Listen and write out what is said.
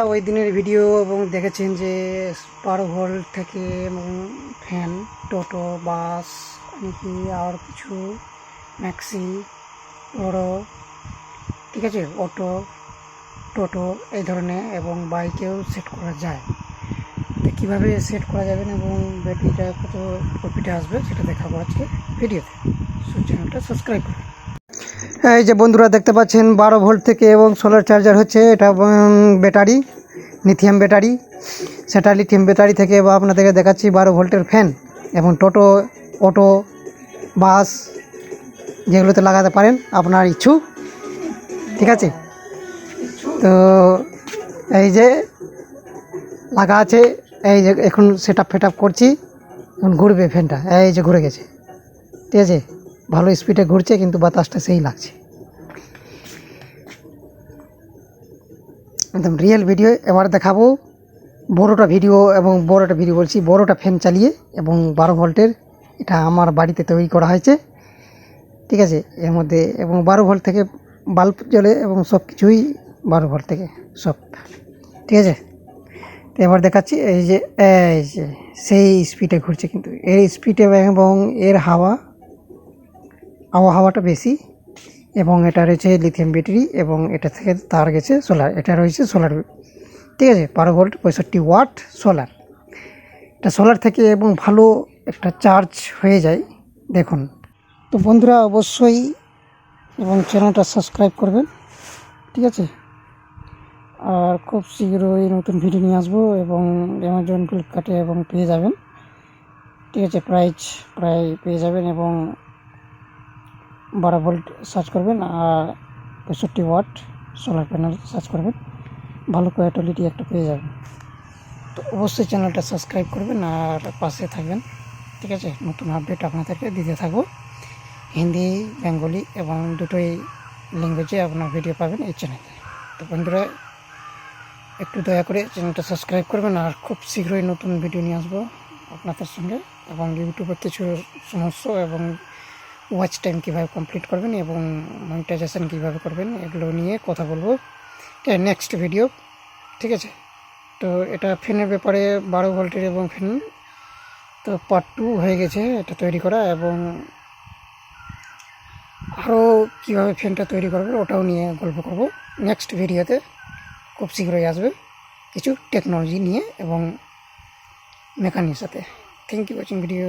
ওই দিনের ভিডিও এবং দেখেছেন যে 12 ভোল্ট থেকে এবং ফ্যান, টোটো, বাস, এমনকি আর কিছু ম্যাক্সি, বড়, ঠিক আছে, অটো, টোটো এই ধরনের এবং বাইকেও সেট করা যায়। তো কীভাবে সেট করা যাবে এবং ব্যাটারিটা কত প্রফিটে আসবে সেটা দেখাবো আজকে ভিডিওতে। সো চ্যানেলটা সাবস্ক্রাইব করুন। এই যে বন্ধুরা দেখতে পাচ্ছেন 12 ভোল্ট থেকে এবং সোলার চার্জার হচ্ছে, এটা ব্যাটারি, লিথিয়াম ব্যাটারি। সেটা লিথিয়াম ব্যাটারি থেকে বা আপনাদেরকে দেখাচ্ছি 12 ভোল্টের ফ্যান এবং টোটো, অটো, বাস যেগুলোতে লাগাতে পারেন আপনার ইচ্ছু, ঠিক আছে। তো এই যে লাগা আছে, এই যে এখন সেট আপ করছি, এখন ঘুরবে ফ্যানটা, এই যে ঘুরে গেছে, ঠিক আছে, ভালো স্পিডে ঘুরছে কিন্তু বাতাসটা সেই লাগছে। একদম রিয়েল ভিডিও এবার দেখাবো। বড়োটা ভিডিও বলছি, বড়োটা ফ্যান চালিয়ে এবং 12 ভোল্টের, এটা আমার বাড়িতে তৈরি করা হয়েছে, ঠিক আছে। এর মধ্যে এবং 12 ভোল্ট থেকে বাল্ব জ্বলে এবং সব কিছুই 12 ভোল্ট থেকে সব, ঠিক আছে। তো এবার দেখাচ্ছি, এই যে সেই স্পিডে ঘুরছে, কিন্তু এর স্পিডে এবং এর হাওয়াটা বেশি। এবং এটা রয়েছে লিথিয়াম ব্যাটারি এবং এটা থেকে তার গেছে সোলার, এটা রয়েছে সোলার, ঠিক আছে। 12 ভোল্ট 65 ওয়াট সোলার, এটা সোলার থেকে এবং ভালো একটা চার্জ হয়ে যায়, দেখুন। তো বন্ধুরা অবশ্যই এবং চ্যানেলটা সাবস্ক্রাইব করবেন, ঠিক আছে। আর খুব শীঘ্রই নতুন ভিডিও নিয়ে আসবো এবং অ্যামাজন, ফ্লিপকার্টে এবং পেয়ে যাবেন, ঠিক আছে। প্রায় পেয়ে যাবেন এবং 12 ভোল্ট সার্চ করবেন আর 65 ওয়াট সোলার প্যানেল সার্চ করবেন, ভালো কোয়ালিটি একটা পেয়ে যাবেন। তো অবশ্যই চ্যানেলটা সাবস্ক্রাইব করবেন আর পাশে থাকবেন, ঠিক আছে। নতুন আপডেট আপনাদেরকে দিতে থাকবো, হিন্দি, বেঙ্গলি এবং দুটোই ল্যাঙ্গুয়েজে আপনার ভিডিও পাবেন এই চ্যানেলে। তো বন্ধুরা একটু দয়া করে চ্যানেলটা সাবস্ক্রাইব করবেন আর খুব শীঘ্রই নতুন ভিডিও নিয়ে আসবো আপনাদের সঙ্গে, এবং ইউটিউবে কিছু সমস্যা এবং ওয়াচ টাইম কীভাবে কমপ্লিট করবেন এবং মনিটাইজেশন কীভাবে করবেন এগুলো নিয়ে কথা বলবো নেক্সট ভিডিও, ঠিক আছে। তো এটা ফ্যানের ব্যাপারে 12 ভোল্টের এবং ফ্যান, তো পার্ট 2 হয়ে গেছে এটা তৈরি করা, এবং আরও কীভাবে ফ্যানটা তৈরি করবে ওটাও নিয়ে গল্প করব নেক্সট ভিডিওতে, খুব শীঘ্রই আসবে কিছু টেকনোলজি নিয়ে এবং মেকানিকের সাথে। Thank you watching video.